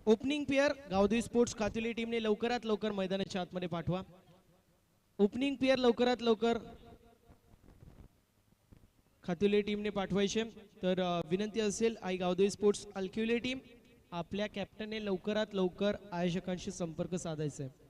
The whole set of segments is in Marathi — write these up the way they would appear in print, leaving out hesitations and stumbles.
Opening pair Gavdevi sports Khatuli टीमने लवकरात लवकर मैदानाच्या आतमध्ये पाठवा। ओपनिंग पेयर लवकरात लवकर खातुली टीमने पाठवायचे। तर विनंती असेल आई गावदेवी स्पोर्ट्स अल्क्युले टीम आपल्या कॅप्टनने लवकरात लवकर आयोजकांशी संपर्क साधायचा आहे।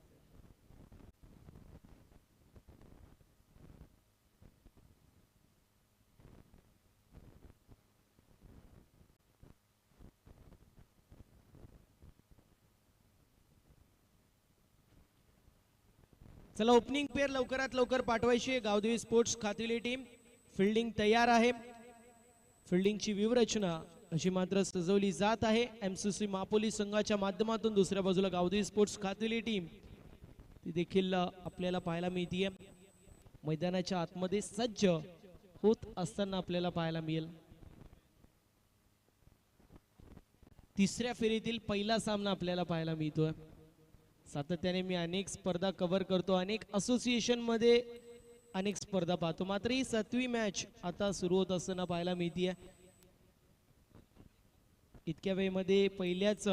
चला ओपनिंग पेयर लवकरात लवकर पाठवायची। Gavdevi sports Khatuli team fielding तयार आहे। फिल्डिंगची व्यूहरचना अशी मात्र सजवली जात आहे एमसीसी मापोली संघाच्या माध्यमातून। दुसऱ्या बाजूला गावदेवी स्पोर्ट्स खातुली टीम ती देखील आपल्याला पाहायला मिळते मैदानाच्या आतमध्ये सज्ज होत असताना आपल्याला पाहायला मिळेल। तिसऱ्या फेरीतील पहिला सामना आपल्याला पाहायला मिळतोय। सातत्याने मी अनेक स्पर्धा कव्हर करतो, अनेक असोसिएशन मध्ये अनेक स्पर्धा पाहतो, मात्र ही 7वी मॅच आता सुरू होत असताना पाहायला मिळते। इतक्या वेळेमध्ये पहिल्याच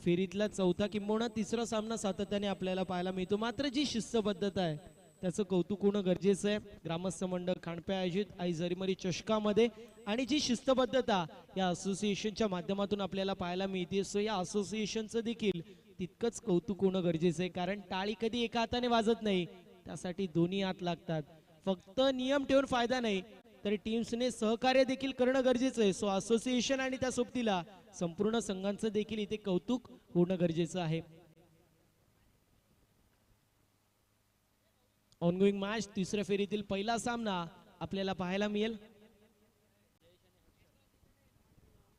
फेरीतला चौथा किंबहुना तिसरा सामना सातत्याने आपल्याला पाहायला मिळतो। मात्र जी शिस्तबद्धता आहे त्याचं कौतुक होणं गरजेचं आहे। ग्रामस्थ मंडळ खांडपे आयोजित आई जरीमरी चषकामध्ये आणि जी शिस्तबद्धता या असोसिएशनच्या माध्यमातून आपल्याला पाहायला मिळते, सो या असोसिएशनचं देखील तितकंच कौतुक होणं गरजेचं आहे। कारण टाळी कधी एका हाताने वाजत नाही, त्यासाठी दोन्ही हात लागतात। फक्त नियम ठेवून फायदा नाही, तर टीम्सने सहकार्य देखील करणं गरजेचं आहे। सो असोसिएशन आणि त्या सोबतीला संपूर्ण संघांचं देखील इथे कौतुक होणं गरजेचं आहे। ऑनगोइंग मॅच तिसऱ्या फेरीतील पहिला सामना आपल्याला पाहायला मिळेल।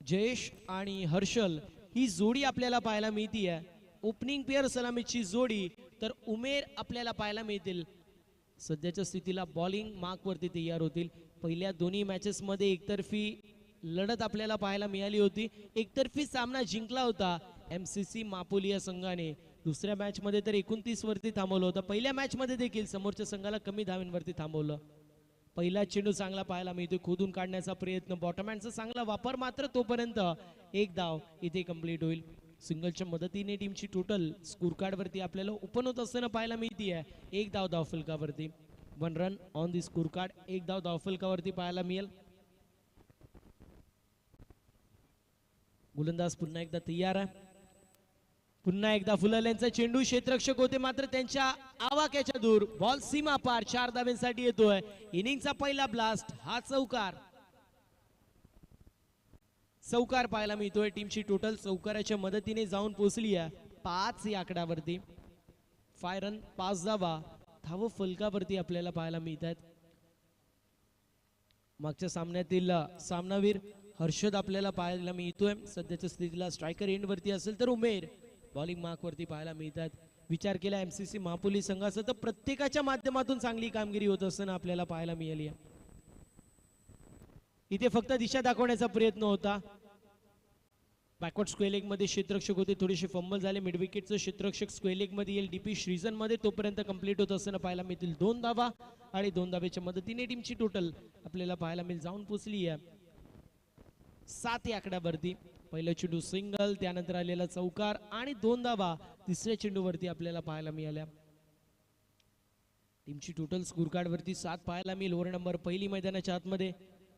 जयेश आणि हर्षल ही जोडी आपल्याला पाहायला मिळतीये। ओपनिंग पेयर सलामीची जोडी तर उमेर आपल्याला पाहायला मिळतील। सध्याच्या स्थितीला बॉलिंग मार्क वरती तयार होतील। पहिल्या दोन्ही मॅचेस मध्ये एकतर्फी लढत आपल्याला पाहायला मिळाली होती। एकतर्फी सामना जिंकला होता एमसीसी मापोली या संघाने। दुसऱ्या मॅच मध्ये तर 29 वरती थांबवलं होतं। पहिल्या मॅच मध्ये देखील समोरच्या संघाला कमी धावांवरती थांबवलं। पहिला चेंडू चांगला पाहायला मिळतो, खोदून काढण्याचा प्रयत्न, बॉटमहँडचा चांगला वापर, मात्र तोपर्यंत एक धाव इथे कंप्लीट होईल। सिंगलच्या मदतीने टीमची टोटल स्कोर कार्ड वरती आपल्याला ओपन होत असताना पाहायला मिळते एक धाव धावफलकावरती। 1 run on the score card, एक धाव धावफलकावरती पाहायला मिळेल। गोलंदाज पुन्हा एकदा तयार आहे। पुन्हा एकदा फुलरल्यांचा चेंडू, क्षेत्ररक्षक होते मात्र त्यांच्या आवाक्याच्या दूर, बॉल सीमा पार 4 धावांसाठी येतोय। इनिंगचा पहिला ब्लास्ट हा चौकार पाहायला मिळतोय। टीमची टोटल चौकाराच्या मदतीने जाऊन पोहोचली आहे 5 या आकड्यावरती। 5 रन 5 धावा धाव फलकावरती आपल्याला पाहायला मिळतात। मागच्या सामन्यातील सामनावीर हर्षद आपल्याला पाहायला मिळतोय। सध्याच्या स्थितीला स्ट्रायकर एंड वरती असेल तर उमेर बॉलिंग मार्क वरती पाहायला मिळतात। विचार केला एमसीसी मापोली संघाचा तर प्रत्येकाच्या माध्यमातून चांगली कामगिरी होत असताना आपल्याला पाहायला मिळाली आहे। इथे फक्त दिशा दाखवण्याचा प्रयत्न होता। बॅकवर्ड स्क्वेअर लेग मध्ये क्षेत्ररक्षक होते, थोडेसे फंबल झाले। मिड विकेटचं क्षेत्ररक्षक स्क्वेअर लेग मध्ये येईल डीपी श्रीजन मध्ये, तोपर्यंत कंप्लीट होत असताना पाहायला मिळतील 2 धावा आणि 2 धावेच्या मदतीने टीमची टोटल आपल्याला पाहायला मिळेल जाऊन पोहोचली आहे 7 या आकड्यावरती। पहिला चेंडू सिंगल, त्यानंतर आलेला चौकार आणि 2 धावा तिसऱ्या चेंडूवरती आपल्याला पाहायला मिळाल्या। टीमची टोटल स्कोर कार्ड वरती 7 पाहायला मिळेल। ओव्हर नंबर पहिली मैदानाच्या आतमध्ये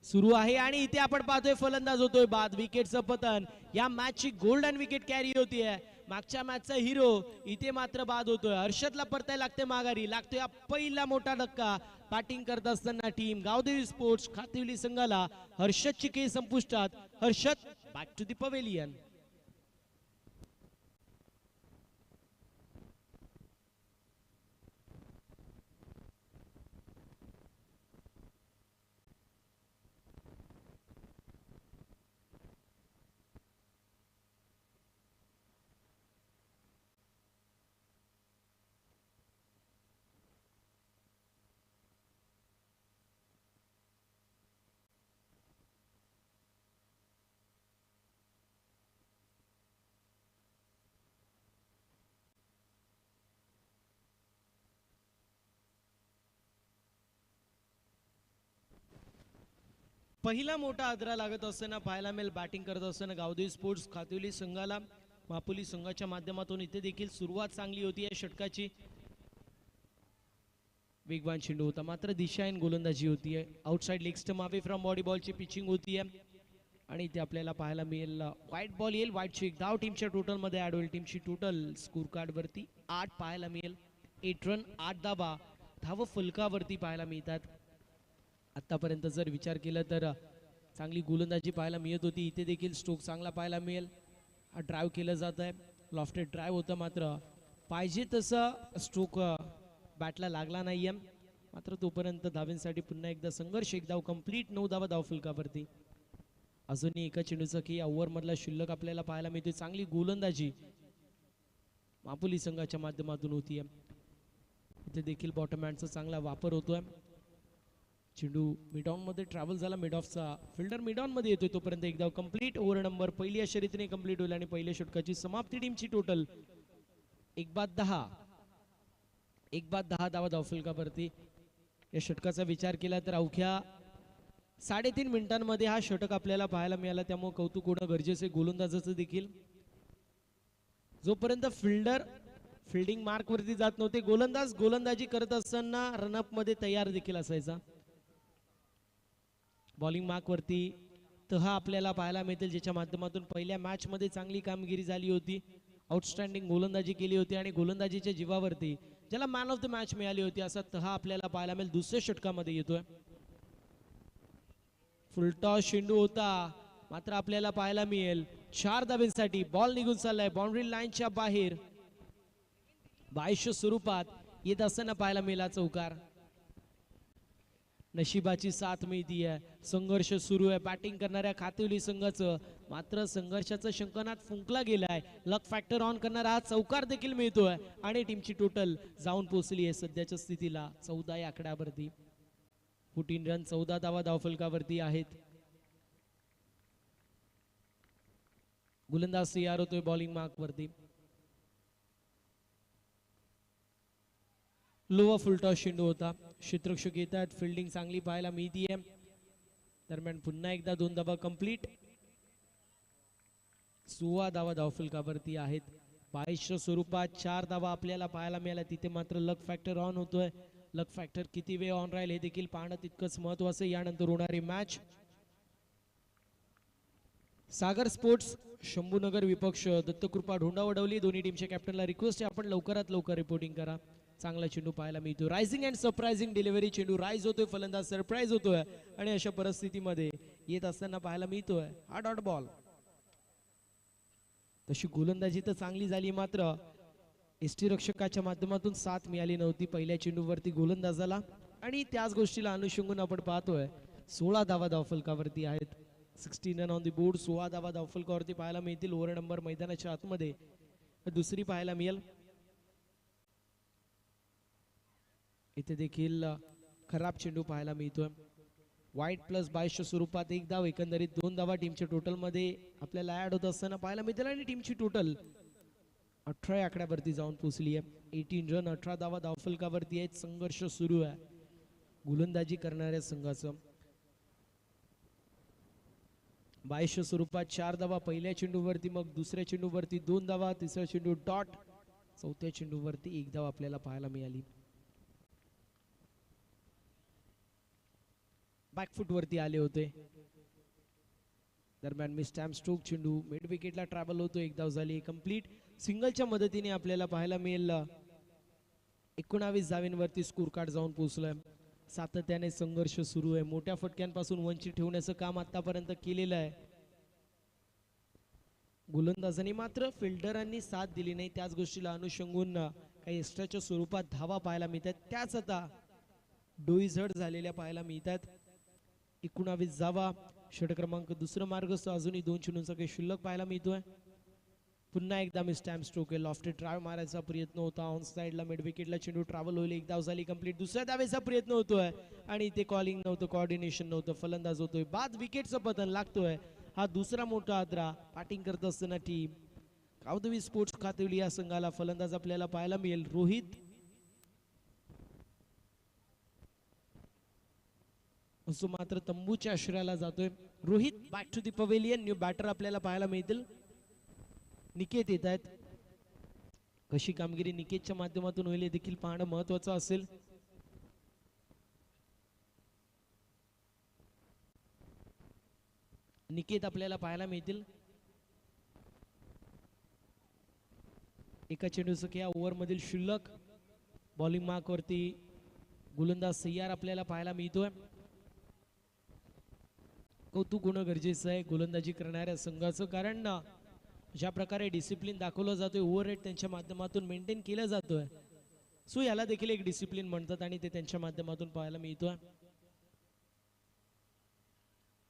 सुरू आहे आणि इथे आपण पाहतोय फलंदाज होतोय बाद। विकेटचं पतन, या मॅचची गोल्डन विकेट कॅरी होतीये। मागच्या मॅचचा हिरो इथे मात्र बाद होतोय। हर्षदला परतायला लागते माघारी, लागतोय पहिला मोठा धक्का। बॅटिंग करत असताना टीम गावदेवी स्पोर्ट्स खातिवली संघाला हर्षदची केस संपुष्टात। Harshad back to the pavilion. पहिला मोठा आदरा लागत असताना पाहायला मिळेल बॅटिंग करत असताना गावदेवी स्पोर्ट्स खातिवली संघाला। मापुली संघाच्या माध्यमातून इथे देखील सुरुवात चांगली होती या षटकाची. वेगवान चेंडू होता मात्र दिशाहीन गोलंदाजी होती. Outside leg stump away from body बॉलची पिचिंग होती आणि इथे आपल्याला पाहायला मिळेल व्हाईट बॉल येईल. व्हाईटची एक धाव टीमच्या टोटल मध्ये ऍड होईल. टीमची टोटल स्कोर कार्ड वरती 8 पाहायला मिळेल. 8 रन 8 धावा धाव फलकावरती पाहायला मिळतात. आतापर्यंत जर विचार केला तर चांगली गोलंदाजी पाहायला मिळत होती. इथे देखील स्ट्रोक चांगला पाहायला मिळेल. ड्राईव्ह केलं जात आहे. लॉफ्टेड ड्राईव्ह होतं मात्र पाहिजे तसं स्ट्रोक बॅटला लागला नाहीये. मात्र तोपर्यंत धावेंसाठी पुन्हा एकदा संघर्ष. एक धाव कंप्लीट 9 धावा धाव फलकावरती. अजूनही एका चेंडूचा की ओव्हर मधला शिल्लक आपल्याला पाहायला मिळते. चांगली गोलंदाजी मापुली संघाच्या माध्यमातून होतीये. इथे देखील बॉटम हँडचा चांगला वापर होतोय. चेंडू मिडऑन मध्ये ट्रॅव्हल झाला. मिड ऑफचा फिल्डर मिडऑन मध्ये येतोय. तोपर्यंत एक धाव कंप्लीट. ओव्हर नंबर पहिली या शर्यतीने कंप्लीट होईल आणि पहिल्या षटकाची समाप्ती. टीमची टोटल 1-10 धावा धाव फलकावरती. या षटकाचा विचार केला तर अवघ्या 3.5 मिनिटांमध्ये हा षटक आपल्याला पाहायला मिळाला. त्यामुळे कौतुक होणं गरजेचे गोलंदाजाचं देखील. जोपर्यंत फिल्डर फिल्डिंग मार्क वरती जात नव्हते गोलंदाज गोलंदाजी करत असताना रनअप मध्ये तयार देखील असायचा. बॉलिंग मार्क वरती तह आपल्याला पाहायला मिळतील ज्याच्या माध्यमातून पहिल्या मॅच मध्ये चांगली कामगिरी झाली होती. आउटस्टँडिंग गोलंदाजी केली होती आणि गोलंदाजीच्या जीवावरती ज्याला मॅन ऑफ द मॅच मिळाली होती असा तह आपल्याला पाहायला मिळेल. दुसऱ्या षटकामध्ये येतोय. फुलटॉस चेंडू होता मात्र आपल्याला पाहायला मिळेल 4 धाब्यांसाठी बॉल निघून चाललाय बाउंड्री लाईनच्या बाहेर. 22 स्वरूपात येत असताना पाहायला मिळाला चौकार. नशिबाची साथ मिळतीये. संघर्ष सुरू आहे बॅटिंग करणाऱ्या खातिवली संघाचं. मात्र संघर्षाचं शंकनात फुंकला गेलाय. लक फॅक्टर ऑन करणारा हा चौकार देखील मिळतोय आणि टीमची टोटल जाऊन पोहोचली आहे सध्याच्या स्थितीला 14 या आकड्यावरती. 14 रन 14 धावा धावफलकावरती आहेत. गोलंदाज तयार होतोय बॉलिंग मार्क वरती. लोवा फुलटॉस चेंडू होता. क्षेत्ररक्षक येतात. फिल्डिंग चांगली पाहायला मिळतीये. दरम्यान पुन्हा एकदा 2 धावा कंप्लीट. 16 धावा धावफलकावरती आहेत. 22 स्वरूपात 4 धावा आपल्याला पाहायला मिळाल्या. तिथे मात्र लक फॅक्टर ऑन होतोय. लक फॅक्टर किती वेळ ऑन राहील हे देखील पाहणं तितकंच महत्वाचं. यानंतर होणारी मॅच सागर स्पोर्ट्स शंभूनगर विपक्ष दत्तकृपा ढोंडावडवली. दोन्ही टीमच्या कॅप्टनला रिक्वेस्ट आहे आपण लवकरात लवकर रिपोर्टिंग करा. चांगला चेंडू पाहायला मिळतो. Rising and surprising delivery. चेंडू राईज होतोय फलंदाज सरप्राईज होतोय आणि अशा परिस्थितीमध्ये येत असताना पाहायला मिळतोय हा डॉट बॉल. तशी गोलंदाजी तर चांगली झाली मात्र एसटी रक्षकाच्या माध्यमातून साथ मिळाली नव्हती पहिल्या चेंडूवरती गोलंदाजाला आणि त्याच गोष्टीला अनुषंगून आपण पाहतोय 16 धावा धावफलकावरती आहेत. 16 रन ऑन द बोर्ड. 16 धावा धावफलकावरती पाहायला मिळतील. ओव्हर नंबर मैदानाच्या आतमध्ये दुसरी पाहायला मिळेल. इथे देखील खराब चेंडू पाहायला मिळतोय. वाईट प्लस 22 स्वरूपात 1 धाव एकंदरीत 2 धावा टीमच्या टोटल मध्ये आपल्याला ऍड होत असताना पाहायला मिळतील आणि टीमची टोटल 18 आकड्यावरती जाऊन पोहोचली आहे. 18 रन 18 धावा धावफलकावरती आहेत. संघर्ष सुरू आहे गोलंदाजी करणाऱ्या संघाचं. 22 स्वरूपात 4 धावा पहिल्या चेंडूवरती. मग दुसऱ्या चेंडूवरती 2 धावा. तिसऱ्या चेंडू डॉट. चौथ्या चेंडूवरती 1 धाव आपल्याला पाहायला मिळाली. बॅकफुट वरती आले होते. दरम्यान मी स्टॅम्प स्ट्रोक चेंडू मिड विकेटला ट्रॅव्हल होतो. 1 धाव झाली कंप्लीट. सिंगलच्या मदतीने आपल्याला पाहायला मिळेल 19 धावेंवरती स्कोर कार्ड जाऊन पोहोचलोय. सातत्याने संघर्ष सुरू आहे. मोठ्या फटक्यांपासून वंचित ठेवण्याचं काम आतापर्यंत केलेलं आहे गोलंदाजांनी. मात्र फिल्डरांनी साथ दिली नाही. त्याच गोष्टीला अनुषंगून काही एक्स्ट्राच्या स्वरूपात धावा पाहायला मिळतात. त्याच आता डोईझड झालेल्या पाहायला मिळतात. 19 धावा. षटक क्रमांक दुसरं मार्गस्थ. अजूनही 2 चेंडूंचा काही शिल्लक पाहायला मिळतोय. पुन्हा एकदा मी स्टॅम्प स्ट्रोक आहे. लॉफ्टेड ड्राईव्ह मारायचा प्रयत्न होता. ऑन साइडला मिड विकेटला चेंडू ट्रॅव्हल होईल. 1 धाव झाली कंप्लीट. दुसऱ्या धावेचा प्रयत्न होतोय आणि ते कॉलिंग नव्हतं, कोऑर्डिनेशन नव्हतं. फलंदाज होतोय बाद. विकेटचं पतन लागतोय. हा दुसरा मोठा आदरा बॅटिंग करत असताना टीम कावधवी स्पोर्ट्स खातिवली या संघाला फलंदाज आपल्याला पाहायला मिळेल रोहित. असो मात्र तंबूच्या आश्रयाला जातोय Rohit. Back to the pavilion. New batter आपल्याला पाहायला मिळतील. निकेत येत आहेत. कशी कामगिरी निकेतच्या माध्यमातून होईल हे देखील पाहणं महत्वाचं असेल. निकेत आपल्याला पाहायला मिळतील. एका चेंडूचं या ओव्हर मधील शिल्लक. बॉलिंग मार्क वरती गोलंदाज सय्यार आपल्याला पाहायला मिळतोय. कौतुक होणं गरजेचं आहे गोलंदाजी करणाऱ्या संघाचं, कारण ज्या प्रकारे डिसिप्लिन दाखवलं जातोय, ओव्हर रेट त्यांच्या माध्यमातून मेंटेन केलं जातोय, सो याला देखील एक डिसिप्लिन म्हणतात आणि ते त्यांच्या माध्यमातून पाहायला मिळतोय.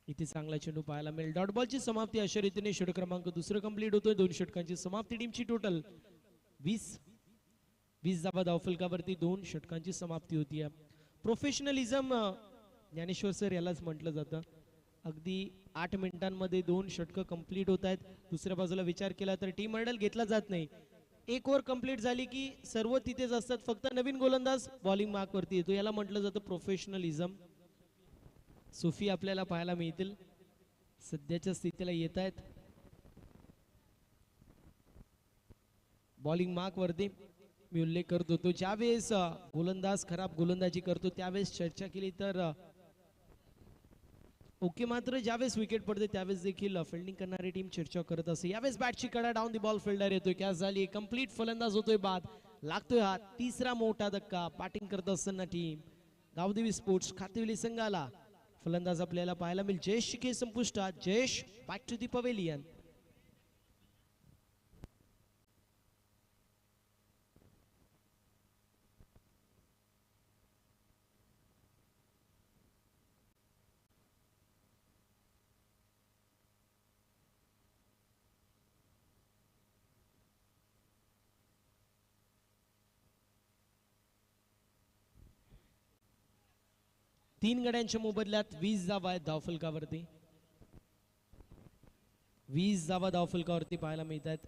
इथे चांगला चेंडू पाहायला मिळेल. डॉट बॉलची समाप्ती अशा रीतीने षटक क्रमांक दुसरं कंप्लीट होतोय. 2 षटकांची समाप्ती. टीमची टोटल 20 धावा धावफलकावरती 2 षटकांची समाप्ती होती. प्रोफेशनलिझम ज्ञानेश्वर सर यालाच म्हटलं जातं. अगदी 8 मिनिटांमध्ये 2 षटकं कंप्लीट होत आहेत. दुसऱ्या बाजूला विचार केला तर टीम मॉडेल घेतला जात नाही. एक ओव्हर कंप्लीट झाली की सर्व तिथेच असतात, फक्त नवीन गोलंदाज बॉलिंग मार्क वरती येतो. याला म्हटलं जातं प्रोफेशनलिझम. सोफी आपल्याला पाहायला मिळतील. सध्याच्या स्थितीला येत आहेत. बॉलिंग मार्क वरती मी उल्लेख करत होतो, ज्यावेळेस गोलंदाज खराब गोलंदाजी करतो त्यावेळेस चर्चा केली तर ओके, मात्र ज्यावेळेस विकेट पडते त्यावेळेस देखील फिल्डिंग करणारी टीम चर्चा करत असते. यावेळेस बॅटची कडा डाऊन दी बॉल फिल्डर येतोय. कॅच झाली. कंप्लीट फलंदाज होतोय बाद. लागतोय हा तिसरा मोठा धक्का. बॅटिंग करत असताना टीम गावदेवी स्पोर्ट्स खातिवली संघाला फलंदाज आपल्याला पाहायला मिळेल. जयेश शिके संपुष्टात. Jayesh back to the pavilion. तीन गड्यांच्या मोबदल्यात 20 धावा आहेत धावफलकावरती. 20 धावा धावफलकावरती पाहायला मिळत आहेत.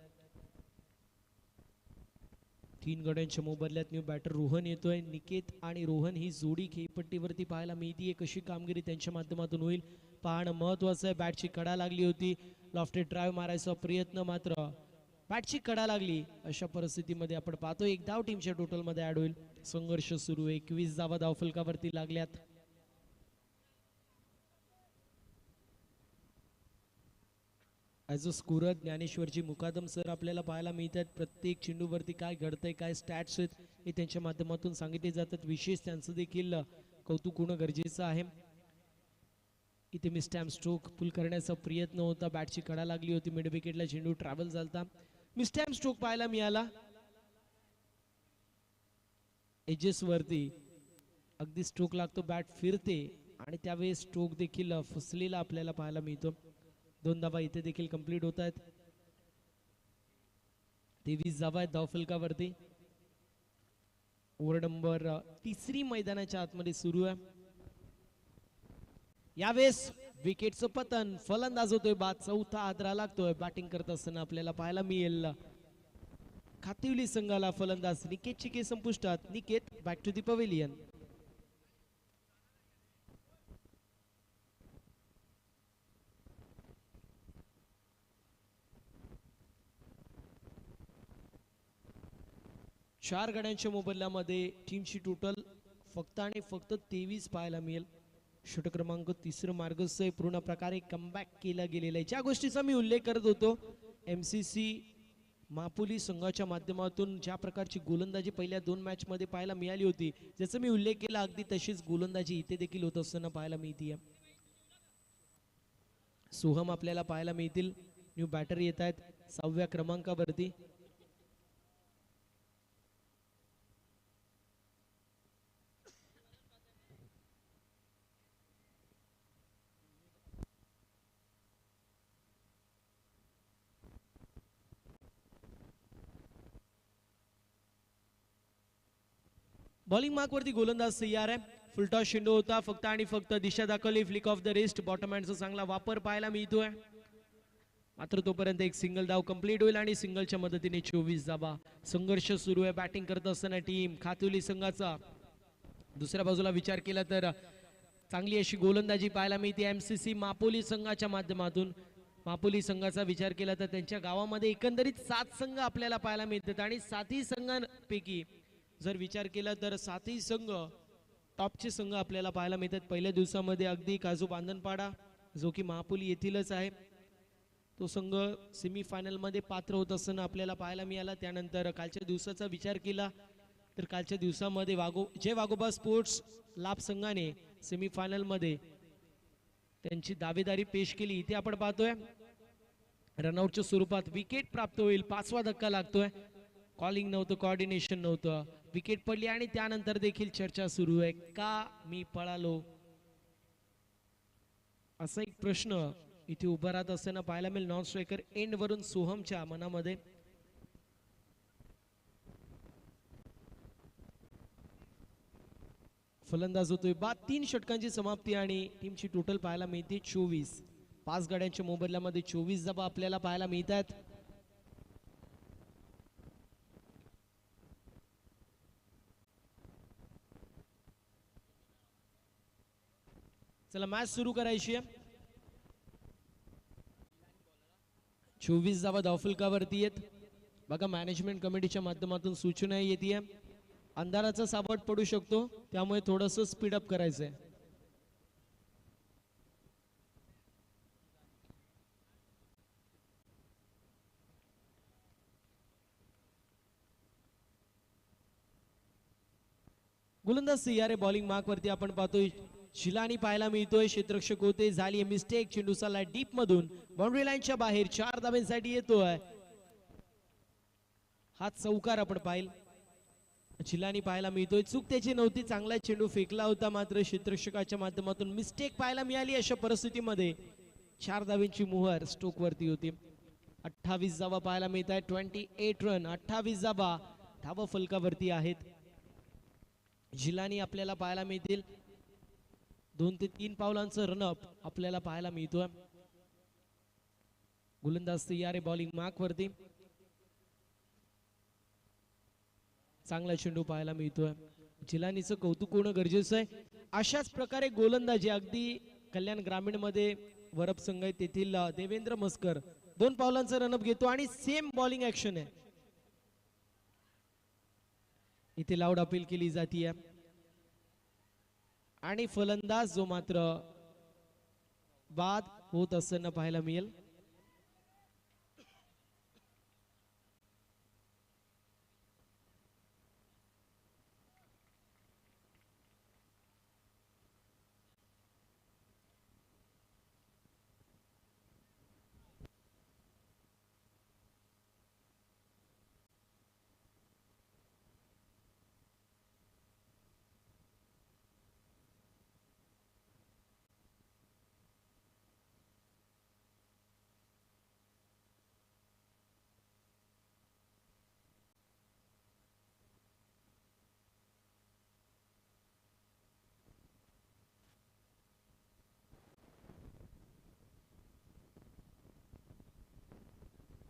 3 गड्यांच्या मोबदल्यात न्यू बॅटर रोहन येतोय. निकेत आणि रोहन ही जोडी खेळपट्टीवरती पाहायला मिळतीये. कशी कामगिरी त्यांच्या माध्यमातून होईल पाहणं महत्वाचं आहे. बॅटची कडा लागली होती. लॉफ्टेड ड्राइव्ह मारायचा प्रयत्न, मात्र बॅटची कडा लागली. अशा परिस्थितीमध्ये आपण पाहतो एक धाव टीमच्या टोटल मध्ये ऍड होईल. संघर्ष सुरू आहे. 21 धावा धावफलकावरती लागल्यात. As a scorer Dnyaneshwarji Mukadam sir आपल्याला पाहायला मिळतात. प्रत्येक चेंडूवरती काय घडतंय, काय स्टॅट्स आहेत हे त्यांच्या माध्यमातून सांगितले जातात. विशेष त्यांचं देखील कौतुक होणं गरजेचं आहे. इथे मी स्टॅम्प स्ट्रोक पुल करण्याचा प्रयत्न होता. बॅटची कडा लागली होती. मिड विकेटला चेंडू ट्रॅव्हल झालता. मी स्टॅम्प स्ट्रोक पाहायला मिळाला एजेस वरती. अगदी स्ट्रोक लागतो, बॅट फिरते आणि त्यावेळेस स्ट्रोक देखील फसलेला आपल्याला पाहायला मिळतो. 2 धावा इथे देखील कंप्लीट होत आहेत. 23 धावा आहेत धावफलकावरती. ओव्हर नंबर 3 मैदानाच्या आतमध्ये सुरू आहे. यावेळेस विकेटचं पतन. फलंदाज होतोय बाद. चौथा आदरा लागतोय. बॅटिंग करत असताना आपल्याला पाहायला मिळेल खातिवली संघाला फलंदाज निकेत चिके संपुष्टात. Niket back to the pavilion. चार गड्यांच्या मोबदल्यामध्ये टीमची टोटल फक्त आणि फक्त 23 पाहायला मिळेल. षटक क्रमांक 3 मार्गस्थ पूर्ण प्रकारे कमबॅक केला गेलेला आहे. ज्या गोष्टीचा मी उल्लेख करत होतो, MCC मापुली संघाच्या माध्यमातून ज्या प्रकारची गोलंदाजी पहिल्या 2 मॅच मध्ये पाहायला मिळाली होती, ज्याचा मी उल्लेख केला, अगदी तशीच गोलंदाजी इथे देखील होत असताना पाहायला मिळते. सोहम आपल्याला पाहायला मिळतील. न्यू बॅटर येत आहेत 6व्या क्रमांकावरती. बॉलिंग मार्क वरती गोलंदाज तयार आहे. फुलटॉस चेंडू होता. फक्त आणि फक्त दिशा दाखवली. Flick off the wrist. Bottom हँडचा चांगला वापर पाहायला मिळतोय. मात्र तोपर्यंत एक सिंगल धाव कंप्लीट होईल आणि सिंगलच्या मदतीने 24 धावा. संघर्ष सुरू आहे. बॅटिंग करत असताना टीम खातुली संघाचा. दुसऱ्या बाजूला विचार केला तर चांगली अशी गोलंदाजी पाहायला मिळते MCC मापोली संघाच्या माध्यमातून. मापुली संघाचा विचार केला तर त्यांच्या गावामध्ये एकंदरीत 7 संघ आपल्याला पाहायला मिळतात आणि 7ही संघांपैकी जर विचार केला तर 7ही संघ टॉपचे संघ आपल्याला पाहायला मिळतात. पहिल्या दिवसामध्ये अगदी काजू बांधणपाडा जो की महापुली येथीलच आहे तो संघ सेमीफायनल मध्ये पात्र होत असताना आपल्याला पाहायला मिळाला. त्यानंतर कालच्या दिवसाचा विचार केला तर कालच्या दिवसामध्ये जय वाघोबा स्पोर्ट्स लाभ संघाने सेमीफायनल मध्ये त्यांची दावेदारी पेश केली. इथे आपण पाहतोय रनआउटच्या स्वरूपात विकेट प्राप्त होईल. 5वा धक्का लागतोय. कॉलिंग नव्हतं, कोऑर्डिनेशन नव्हतं, विकेट पडली आणि त्यानंतर देखील चर्चा सुरू आहे का मी पळालो असा एक प्रश्न इथे उभा राहत असताना पाहायला मिळेल. नॉन स्ट्रायकर एंड वरून सोहमच्या मनामध्ये. फलंदाज होतोय बाद. 3 षटकांची समाप्ती आणि टीमची टोटल पाहायला मिळते 24. 5 गाड्यांच्या मोबदल्यामध्ये 24 धावा आपल्याला पाहायला मिळतात. चला मॅच सुरू करायची आहे. 24 धावा धावफलकावरती आहेत. बघा मॅनेजमेंट कमिटीच्या माध्यमातून सूचना येते. अंधाराचा सावट पडू शकतो त्यामुळे थोडंसं स्पीडअप करायचंय. गोलंदाज सियारे बॉलिंग मार्क वरती आपण पाहतोय शिलानी पाहायला मिळतोय. क्षेत्ररक्षक होते, झाली मिस्टेक. चेंडू चालला डीप मधून बाउंड्री लाईनच्या बाहेर. 4 धाब्यांसाठी येतोय. हा चौकार आपण पाहिल चिलानी पाहायला मिळतोय. चूक त्याची नव्हती, चांगला चेंडू फेकला होता मात्र क्षेत्ररक्षकाच्या माध्यमातून मिस्टेक पाहायला मिळाली. अशा परिस्थितीमध्ये 4 धाब्यांची मोहर स्टोक वरती होती. 28 धावा पाहायला मिळत आहे. 28 रन. 28 धावा धावा फलकावरती आहेत. झिलानी आपल्याला पाहायला मिळतील. 2 ते 3 पावलांचं रनअप आपल्याला पाहायला मिळतोय. गोलंदाज तयार बॉलिंग मार्क वरती. चांगला चेंडू पाहायला मिळतोय. झिलानीचं कौतुक होणं गरजेचं आहे. अशाच प्रकारे गोलंदाजी अगदी कल्याण ग्रामीण मध्ये वरप संघ आहे तेथील देवेंद्र मस्कर 2 पावलांचा रनअप घेतो आणि सेम बॉलिंग ऍक्शन आहे. इथे लाऊड अपील केली जाते आणि फलंदाज जो मात्र बाद होत असताना पाहायला मिळेल.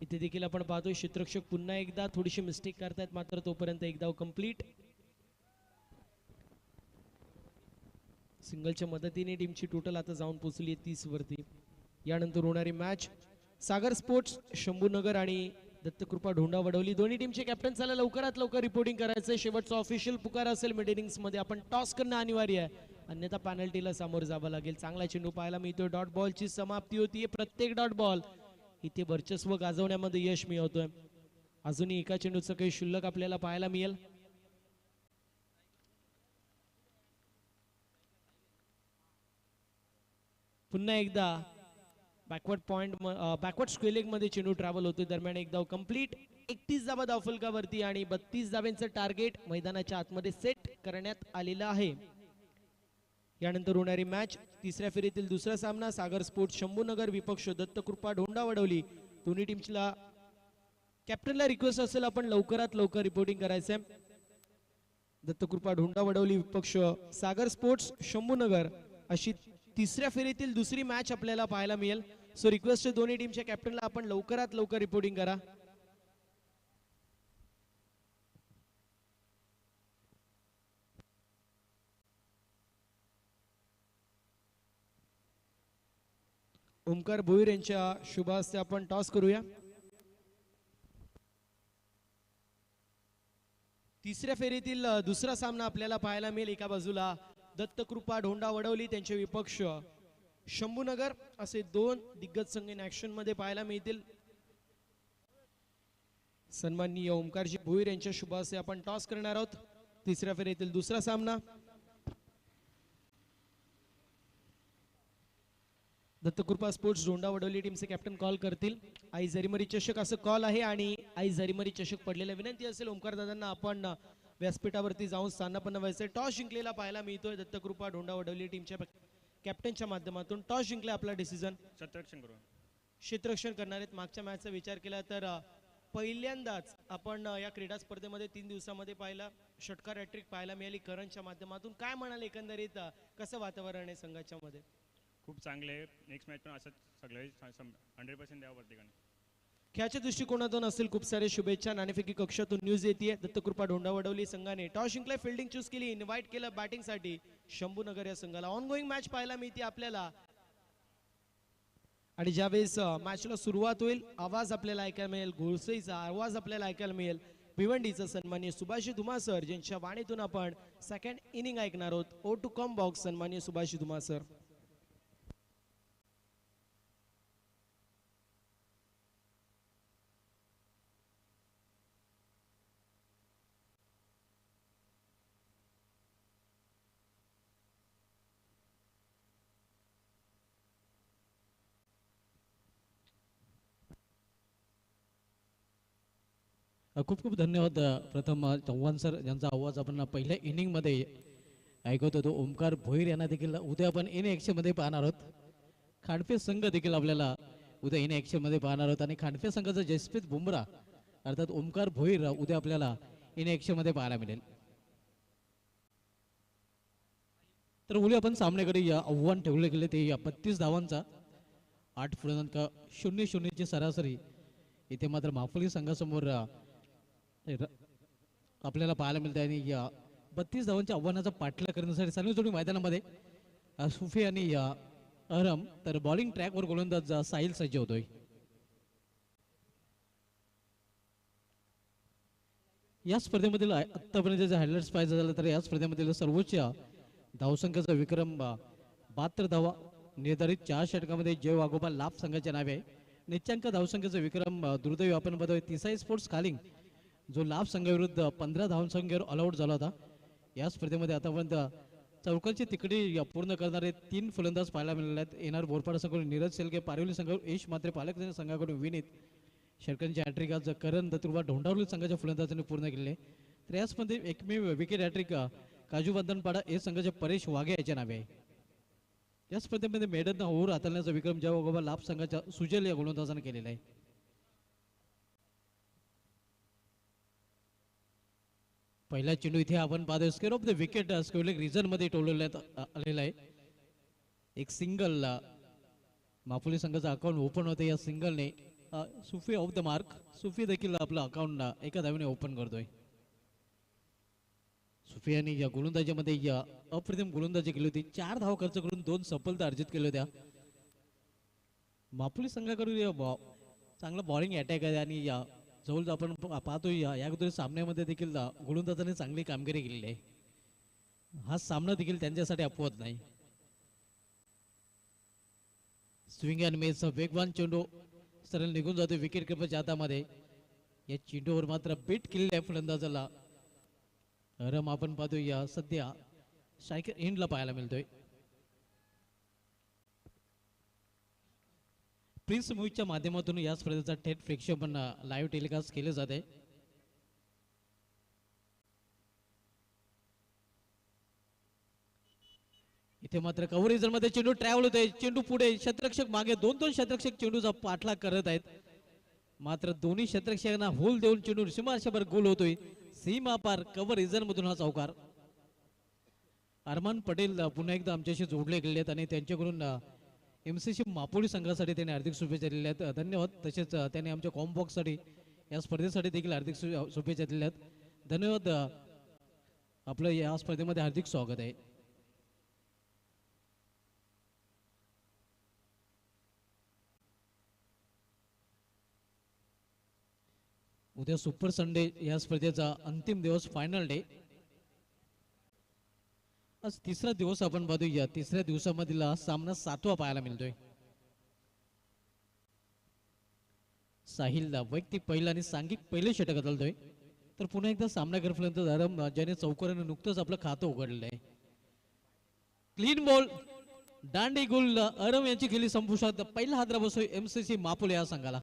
इथे देखील आपण पाहतोय क्षेत्ररक्षक पुन्हा एकदा थोडीशी मिस्टेक करतायत मात्र तोपर्यंत एक धाव कंप्लीट. सिंगलच्या मदतीने टीमची टोटल आता जाऊन पोहोचली आहे 30 वरती. यानंतर होणारी मॅच सागर स्पोर्ट्स शंभूनगर आणि दत्तकृपा ढोंडा वडवली. दोन्ही टीमचे कॅप्टन चला लवकरात लवकर रिपोर्टिंग करायचंय. शेवटचा ऑफिशियल पुकार असेल मिड इनिंग्स मध्ये. आपण टॉस करणं अनिवार्य आहे अन्यथा पॅनल्टीला सामोरं जावं लागेल. चांगला चेंडू पाहायला मिळतोय. डॉट बॉलची समाप्ती होतीये. प्रत्येक डॉट बॉल इथे वर्चस्व गाजवण्यामध्ये यश मिळवतोय. अजूनही एका चेंडूचं काही शुल्लक आपल्याला पाहायला मिळेल. पुन्हा एकदा बॅकवर्ड स्क्वेअर मध्ये चेंडू ट्रॅव्हल होतोय. दरम्यान एक धाव कंप्लीट. 31 धावा धावफलकावरती आणि 32 धाव्यांचं टार्गेट मैदानाच्या आतमध्ये सेट करण्यात आलेलं आहे. यानंतर होणारी मॅच तिसऱ्या फेरीतील दुसरा सामना सागर स्पोर्ट्स शंभूनगर विपक्ष दत्तकृपा ढोंडा वडवली. दोन्ही टीमला कॅप्टनला रिक्वेस्ट असेल आपण लवकरात लवकर रिपोर्टिंग करायचंय. दत्तकृपा ढोंडा वडवली विपक्ष सागर स्पोर्ट्स शंभूनगर अशी तिसऱ्या फेरीतील दुसरी मॅच आपल्याला पाहायला मिळेल. सो रिक्वेस्ट दोन्ही टीमच्या कॅप्टनला आपण लवकरात लवकर रिपोर्टिंग करा. ओमकार भोईर यांच्या शुभ हस्ते आपण टॉस करूया. तिसऱ्या फेरीतील दुसरा सामना आपल्याला पाहायला मिळेल. एका बाजूला दत्तकृपा ढोंडा वडवली त्यांचे विपक्ष शंभूनगर असे दोन दिग्गज संघ इन ऍक्शन मध्ये पाहायला मिळतील. सन्माननीय ओमकारजी भोईर यांच्या शुभ हस्ते आपण टॉस करणार आहोत. तिसऱ्या फेरीतील दुसरा सामना. दत्तकृपा स्पोर्ट्स ढोंडा वडवली टीमचे कॅप्टन कॉल करतील. आई जरीमरी चषक असं कॉल आहे आणि आई जरीमरी चषक पडलेला विनंती असेल ओमकार दादांना आपण व्यासपीठावरती जाऊन स्थानापन्न व्हायचे. टॉस जिंकलेला पाहायला मिळतोय दत्तकृपा ढोंडा वडवली टीमच्या कॅप्टनच्या माध्यमातून. टॉस जिंकला आपला डिसिजन क्षेत्ररक्षण करणार आहेत. मागच्या मॅचचा विचार केला तर पहिल्यांदाच आपण या क्रीडा स्पर्धेमध्ये 3 दिवसामध्ये पाहिला षटकार हॅट्रिक पाहायला मिळाली करणच्या माध्यमातून. काय म्हणाल एकंदरीत कसं वातावरण आहे संघाच्या मध्ये? खूप चांगले आहे. नेक्स्ट मॅच पण असंच सगळे 100% द्यावं प्रत्येकाने. खेळाच्या दृष्टिकोनातून असतील खूप सारे शुभेच्छा. नाणेफेकी कक्षातून न्यूज येते. दत्तकृपा ढोंडा वडवली संघाने टॉस जिंकलाय. फिल्डिंग चूज केली. इन्व्हाइट केलं बॅटिंगसाठी शंभूनगर या संघाला. ऑनगोईंग मॅच पाहायला मिळते आपल्याला आणि ज्यावेळेस मॅचला सुरुवात होईल आवाज आपल्याला ऐकायला मिळेल. घोळसईचा आवाज आपल्याला ऐकायला मिळेल. भिवंडीचा सन्माननीय सुभाष धुमासर ज्यांच्या वाणीतून आपण सेकंड इनिंग ऐकणार आहोत. ओ टू कम बॉक्स सन्माननीय सुभाष धुमासर. खूप खूप धन्यवाद. प्रथम चव्हाण सर यांचा आवाज आपण पहिल्या इनिंगमध्ये ऐकत होतो. ओमकार भोईर यांना देखील उद्या आपण इन ॲक्शनमध्ये पाहणार आहोत. खांडपे संघ देखील आपल्याला उद्या इन ॲक्शनमध्ये पाहणार आहोत आणि खांडपे संघाचा जसप्रीत बुमरा अर्थात ओमकार भोईर उद्या आपल्याला इन ॲक्शनमध्ये पाहायला मिळेल. तर उद्या आपण सामन्याकडे आव्हान ठेवले गेले ते 32 धावांचा 8.00 सरासरी. इथे मात्र माफुली संघासमोर आपल्याला पाहायला मिळते आणि 32 धावांच्या आव्हानाचा पाठलाग करण्यासाठी चालू जोडी मैदानामध्ये सुफी आणि अहरम. तर बॉलिंग ट्रॅकवर गोलंदाज साहिल सज्ज होतोय. या स्पर्धेमधील आतापर्यंत जर हायलाइट्स पाहायचं झालं तर या स्पर्धेमधील सर्वोच्च धावसंख्येचा विक्रम 72 धावा निर्धारित 4 षटकामध्ये जय वाघोबा लाभ संघाच्या नावे आहे. निच्चांक धावसंख्येचा विक्रम दुर्दैवी आपण बघतोय तिसाई स्पोर्ट्स कालिंग जो लाभ संघाविरुद्ध 15 धावसंख्येवर ऑल आउट झाला होता. या स्पर्धेमध्ये आतापर्यंत चौकांची तिकडी पूर्ण करणारे 3 फलंदाज पाहायला मिळाले आहेत. एनआर बोरपाडा संघाकडून नीरज सेलके, पारिवली संघाकडून यश मात्रे, पालक संघाकडून विनीत षटकांची हॅट्रिक आज करण दत्तकृपा ढोंडावली संघाच्या फलंदाजांनी पूर्ण केले. तर या स्पर्धेत एकमेव विकेट हॅट्रिक काजू बंधनपाडा हे संघाचे परेश वाघे याच्या नावे आहे. या स्पर्धेमध्ये मेडन ओव्हर हाताळण्याचा विक्रम जयवाघोबा लाभ संघाच्या सुजल या गोलंदाजाने केलेला आहे. पहिला चेंडू इथे आपण पाहतो square of the wicket square reason मध्ये टोलवण्यात आलेला आहे. एक सिंगल माफुली संघाचा अकाउंट ओपन होते. या सिंगलने सुफी ऑफ द मार्क. सुफी देखील आपलं अकाउंट एका धावेने ओपन करतोय. सुफी यांनी या गोलंदाजीमध्ये अप्रतिम गोलंदाजी केली होती. 4 धाव खर्च करून 2 सफलता अर्जित केल्या होत्या. माफुली संघाकडून चांगला बॉलिंग अटॅक आहे आणि जवळ आपण पाहतो या सामन्यामध्ये देखील गोलंदाजाने चांगली कामगिरी केलेली आहे. हा सामना देखील त्यांच्यासाठी अपवाद नाही. स्विंग अँड मिस वेगवान चेंडू सरळ निघून जातो विकेट किपरच्या हातामध्ये. या चेंडूवर मात्र बीट केलेल्या आहे फलंदाजाला. रम आपण पाहतो या सध्या स्ट्रायकर एंडला पाहायला मिळतोय. प्रिन्स मूवीच्या माध्यमातून या स्पर्धेचा थेट प्रेक्षेपण लाईव्ह टेलिकास्ट केले जाते. इथे मात्र कव्हरेज मध्ये चेंडू ट्रॅव्हल होते. चेंडू पुढे शतरक्षक मागे 2-2 शतरक्षक चेंडूचा पाठलाग करत आहेत. मात्र दोन्ही शतरक्षकांना होल देऊन चेंडू सीमारेषेवर गोल होतोय. सीमा पार कव्हर रिझन मधून हा चौकार. अरमान पटेल पुन्हा एकदा आमच्याशी जोडले गेले आहेत आणि त्यांच्याकडून एमसीसी मापोली संघासाठी त्यांनी हार्दिक शुभेच्छा दिल्या आहेत. धन्यवाद. तसेच त्यांनी आमच्या कॉम्बॉक्स साठी या स्पर्धेसाठी देखील हार्दिक शुभेच्छा दिल्या आहेत. धन्यवाद. आपलं या स्पर्धेमध्ये हार्दिक स्वागत आहे. उद्या सुपर संडे या स्पर्धेचा अंतिम दिवस, फायनल डे. आज तिसरा दिवस आपण बघूया. तिसऱ्या दिवसामधील हा सामना 7वा पाहायला मिळतोय. साहिलला वैयक्तिक पहिला आणि सांघिक पहिले षटक बदलतोय. तर पुन्हा एकदा सामना करपर्यंत धरम ज्याने चौकाराने नुकतंच आपलं खातं उघडलेलं आहे. क्लीन बॉल दांडी गुल अरम यांची खेळी संपुष्टात. पहिला हादरा बसतोय MCC मापुले या संघाला.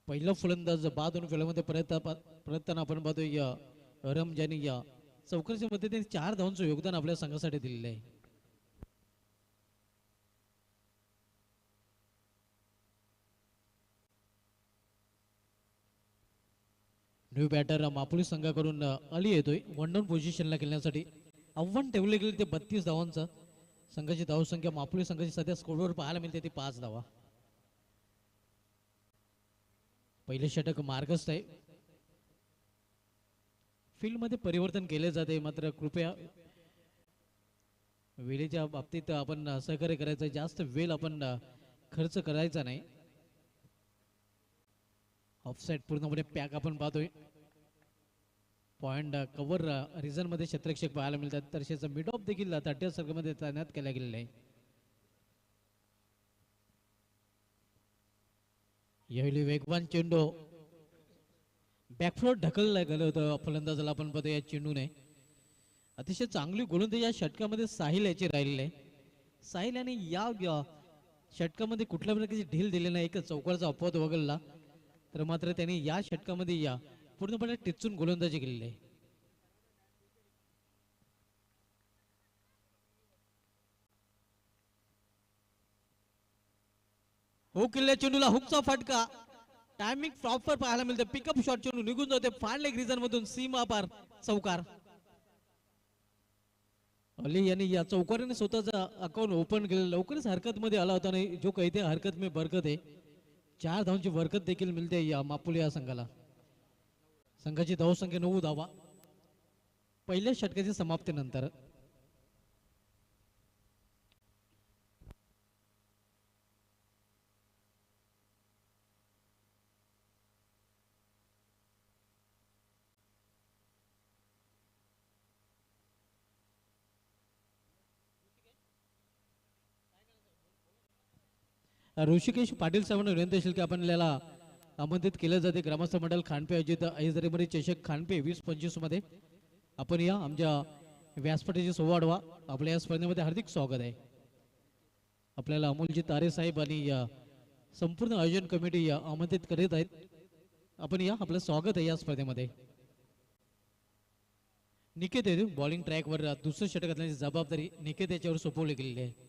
पहिला फलंदाज बाद फिल्डमध्ये परतताना आपण पाहतोय अरम ज्यांनी या चौकारच्या मध्ये त्यांनी 4 धावांचं योगदान आपल्या संघासाठी दिलेलं आहे. न्यू बॅटर मापुली संघाकडून अली येतोय वन डाऊन पोझिशनला खेळण्यासाठी. आव्हान ठेवले गेले ते 32 धावांचं. संघाची धावसंख्या मापुली संघाची सध्या स्कोरवर पाहायला मिळते ती 5 धावा. पहिले षटक मार्गस्थ आहे. फील्ड मध्ये परिवर्तन केले जाते, मात्र कृपया वेळेच्या बाबतीत आपण सहकार्य करायचं. जास्त वेळ आपण खर्च करायचा नाही. ऑफसाइड पूर्णपणे पॅक आपण पाहतोय. पॉइंट कव्हर रिझन मध्ये क्षेत्ररक्षक पाहायला मिळतात. तसेच मिड ऑफ देखील 30 सर्कलमध्ये तैनात केला गेलेला आहे. यावेळी वेगवान चेंडू बॅकफ्लोट ढकलला गेलं होतं फलंदाजाला. आपण पाहतो या चेंडूने अतिशय चांगली गोलंदाजी या षटकामध्ये साहिल याची राहिलेली आहे. साहिल याने या षटकामध्ये कुठल्या प्रकारची ढील दिली नाही. एक चौकारचा अपवाद वगळला तर मात्र त्याने या षटकामध्ये या पूर्णपणे टिचून गोलंदाजी केलेली आहे. हो किल्ल्या चेंडूला हुकचा फटका. टायमिंग प्रॉपर पाहायला मिळते. पिकअप शॉट चेंडू निघून जाते फार लेग रिझन मधून सीमा पार चौकार. अली यांनी या चौकाराने स्वतःचा अकाउंट ओपन केलं. लवकरच हरकत मध्ये आला होता. नाही जो कहते हरकत में बरकत आहे. 4 धावांची बरकत देखील मिळते या मापुले या संघाला. संघाची धावसंख्या 9 धावा पहिल्या षटकाच्या समाप्तीनंतर. ऋषिकेश पाटील साहेबांना विनंती असेल की आपल्याला आमंत्रित केले जाते. ग्रामस्थ मंडळ खानपे अजित ऐजरेमरी चषक खानपे 2025 मध्ये आपण या आमच्या व्यासपीठाची सोवाडवा. आपल्या या स्पर्धेमध्ये हार्दिक स्वागत आहे. आपल्याला अमोलजी तारे साहेब आणि या संपूर्ण आयोजन कमिटी या आमंत्रित करीत आहेत. आपण या आपलं स्वागत आहे या स्पर्धेमध्ये. निकेत येतो बॉलिंग ट्रॅकवर. दुसरं षटक घालण्याची जबाबदारी निकेत याच्यावर सोपवली गेलेली आहे.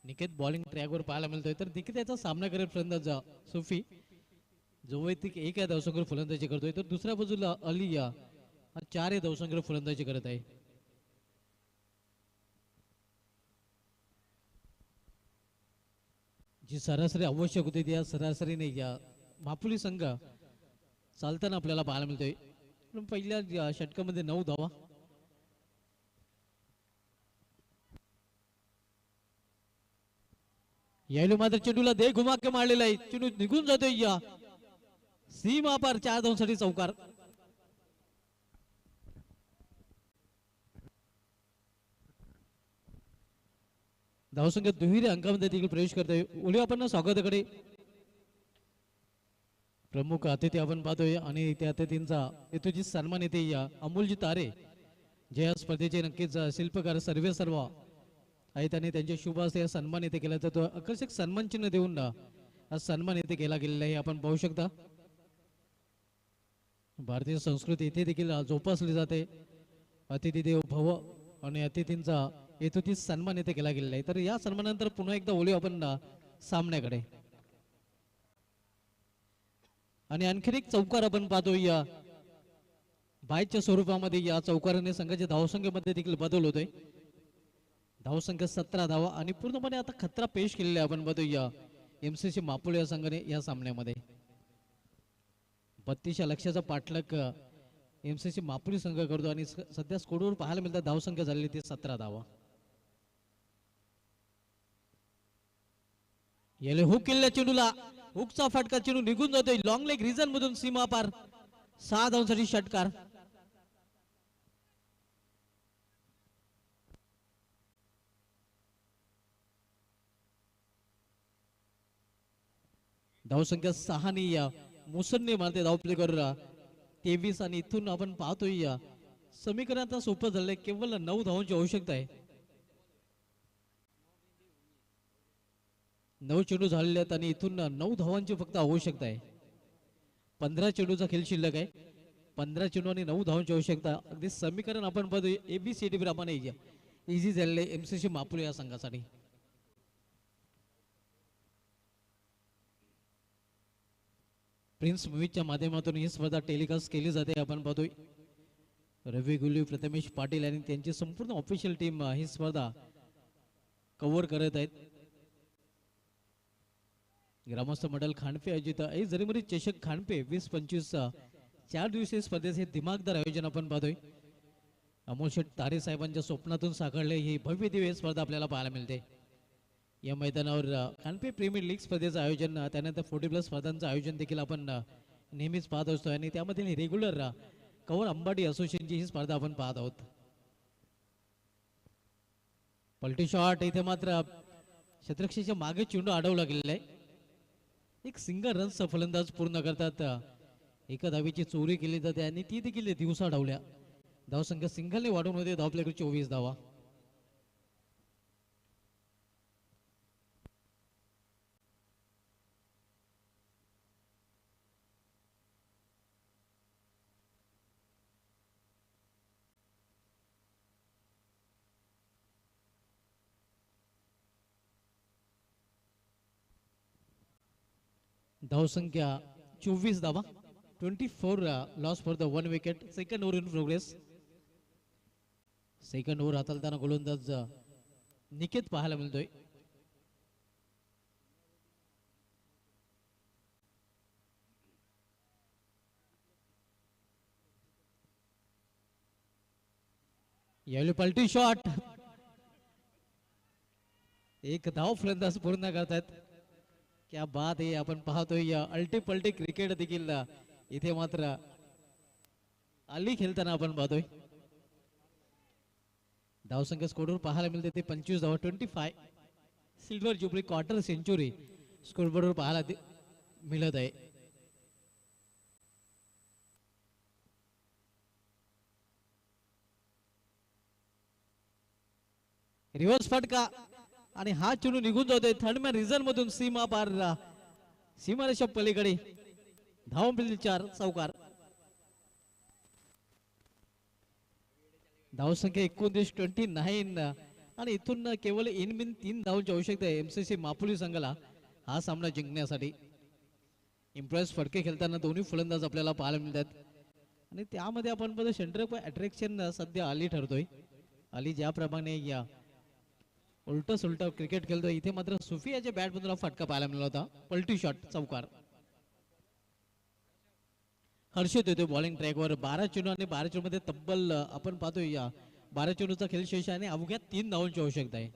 निकेत बॉलिंग ट्रॅकवर पाहायला मिळतोय. तर निकेत याचा सामना करेल फलंदाज सुफी जो वैयक्तिक 1 धावसंख्येवर फलंदाजी करतोय. तर दुसऱ्या बाजूला अलिया हा 4 धावसंख्येवर फलंदाजी करत आहे. जी सरासरी आवश्यक होती त्या सरासरीने या मापुली संघ चालताना आपल्याला पाहायला मिळतोय. पहिल्या षटकामध्ये 9 धावा. यायलो मात्र चेंडूला दे घुमा के मारलेला आहे. चेंडू निघून जातोय या सीमा पार 4 धावांसाठी चौकार. धावसंख्या दुहेरी अंकामध्ये देखील प्रवेश करतोय. ओली आपण स्वागताकडे प्रमुख अतिथी आपण पाहतोय आणि त्या अतिथींचा हेतूची सन्मान येते या अमोलजी तारे जे या स्पर्धेचे नक्कीच शिल्पकार सर्व आहेत आणि त्यांच्या शुभ हस्ते सन्मान येथे केला जातो. आकर्षक सन्मान चिन्ह देऊन हा सन्मान येथे केला गेलेला आहे. आपण पाहू शकता भारतीय संस्कृती इथे देखील जोपासली जाते. अतिथी देव भव आणि अतिथींचा हेतूची सन्मान येथे केला गेलेला आहे. तर या सन्मानानंतर पुन्हा एकदा ओली आपण सामन्याकडे आणि आणखीन एक चौकार आपण पाहतोय. या बायच्या स्वरूपामध्ये या चौकाराने संघाच्या धावसंख्येमध्ये देखील बदल होतोय. धावसंख्या 17 धावा आणि पूर्णपणे आता खतरा पेश केलेला आहे. आपण बघतोय एमसीसी मापुले या संघाने या सामन्यामध्ये 32 लक्षाचा पाठलाग एमसीसी मापुली संघ करतो आणि सध्या स्कोरवर पाहायला मिळतात धावसंख्या झालेली ती 17 धावा. याले हुक केलेल्या चेंडूला हुकचा फटका चेंडू निघून जातोय लॉंग लेग रिजन मधून सीमा पार 6 धावांसाठी षटकार. धावसंख्या 6 ने मुसन्ने मारते धावपलीकर 23 आणि इथून आपण पाहतोय समीकरण आता सोपं झालंय केवळ 9 धावांची आवश्यकता आहे. 9 चेंडू झालेले आहेत आणि इथून 9 धावांची फक्त आवश्यकता आहे. 15 चेंडूचा खेळ शिल्लक आहे. 15 चेंडू आणि 9 धावांची आवश्यकता. अगदी समीकरण आपण पाहतोय एबीसीडी प्रमाणे इझी झालेले एमसीसी मापुले या संघासाठी. प्रिन्स मूवीच्या माध्यमातून ही स्पर्धा टेलिकास्ट केली जाते. आपण पाहतोय रवी गुल्ली प्रथमेश पाटील आणि त्यांची संपूर्ण ऑफिशियल टीम ही स्पर्धा कव्हर करत आहेत. ग्रामस्थ मंडळ खांडपे आयोजित जरीमरी चषक खांडपे 20-25 4 दिवसीय स्पर्धेचे दिमागदार आयोजन आपण पाहतोय. अमोल शेठ तारे साहेबांच्या स्वप्नातून साकारले ही भव्य दिव्य स्पर्धा आपल्याला पाहायला मिळते. या मैदानावर खांडपे प्रीमियर लीग स्पर्धेचं आयोजन त्यानंतर 40+ स्पर्धांचं आयोजन देखील आपण नेहमीच पाहत असतो आणि त्यामध्ये रेग्युलर कवर अंबाडी असोसिएशनची ही स्पर्धा आपण पाहत आहोत. पलटी शॉट इथे मात्र शतरक्षीच्या मागे चेंडू अडवला गेलेला आहे. एक सिंगल रनचा फलंदाज पूर्ण करतात. एका धावीची चोरी केली जाते आणि ती देखील दिवसा डावल्या. धावसंख्या सिंगलने वाढवून होते धावपलीकडे 24 धावा. धावसंख्या 24 धावा. 24 loss for the 1 wicket. Second over in progress. Second over हाताळताना गोलंदाज निकेत पाहायला मिळतोय. यावेळी पलटी शॉट. एक धाव फलंदाज पूर्ण करतात. क्या बात आहे. आपण पाहतोय अल्टी पलटी क्रिकेट देखील इथे मात्र आली खेळताना आपण पाहतोय. धावसंख्या स्कोरवर पाहायला मिळते ते 25 धावा. 25 सिल्वर जुबली क्वार्टर सेंचुरी स्कोरबोर्डवर पाहायला मिळत आहे. रिव्हर्स फटका आणि हा चेंडू निघून जातोय थर्ड मॅन रिझन मधून सीमा पार सीमारेषा पलीकडे. धाव 4 चौकार. धावसंख्या 29 आणि इथून केवळ इन बिन 3 धावांची आवश्यकता आहे एमसीसी मापुली संघाला हा सामना जिंकण्यासाठी. इम्प्रेस फटके खेळताना दोन्ही फलंदाज आपल्याला पाहायला मिळतात आणि त्यामध्ये आपण बघतो सेंटर ऑफ अट्रॅक्शन सध्या अली ठरतोय. अली ज्याप्रमाणे या उलट सुलट क्रिकेट खेळतोय इथे मात्र सुफियाच्या बॅट मधून फटका पाहायला मिळाला होता. पलटी शॉट चौकार. हर्षित येतोय बॉलिंग ट्रॅकवर. 12 चेंडू आणि 12 चेंडू मध्ये तब्बल आपण पाहतोय 12 चेंडूचा खेळ शेष आहे आणि अवघ्या 3 धावांची आवश्यकता आहे.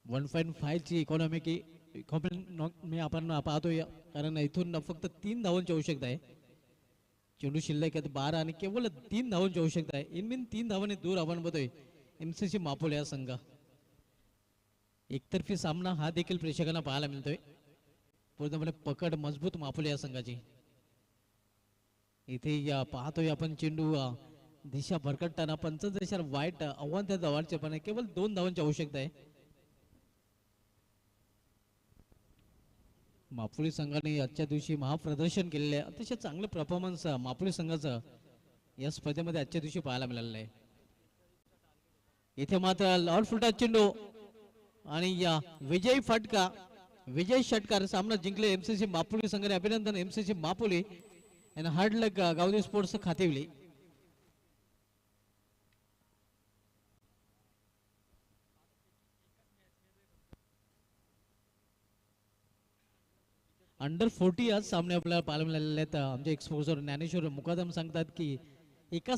.5 ची इकॉनॉमी आपण पाहतोय कारण इथून फक्त 3 धावांची आवश्यकता आहे. चेंडू शिल्लक आहेत 12 आणि केवळ 3 धावांची आवश्यकता आहे. इनमिन 3 धावांनी दूर आपण बघतोय एमसीसी मापोले या संघ. एकतर्फी सामना हा देखील प्रेक्षकांना पाहायला मिळतोय. पूर्णपणे पकड मजबूत मापोले या संघाची. इथे पाहतोय आपण चेंडू दिशा भरकटताना 45 वाईट आव्हान त्या धावांचे पण केवळ 2 धावांची आवश्यकता आहे. मापुली संघाने आजच्या दिवशी महाप्रदर्शन केलेले आहे. अतिशय चांगलं परफॉर्मन्स मापुली संघाचं या स्पर्धेमध्ये आजच्या दिवशी पाहायला मिळालेलं आहे. इथे मात्र लॉर्ड फुलटा चेंडू आणि या विजयी फटका विजय षटकार सामना जिंकले एमसीसी मापुली संघाने. अभिनंदन एमसीसी मापुली आणि हार्ड लक गावदेवी स्पोर्ट्स खातेवली. अंडर 40 आज सामने आपल्याला पाहायला मिळालेले आहेत. आमचे एक्सपोजर ज्ञानेश्वर मुकादम सांगतात की एका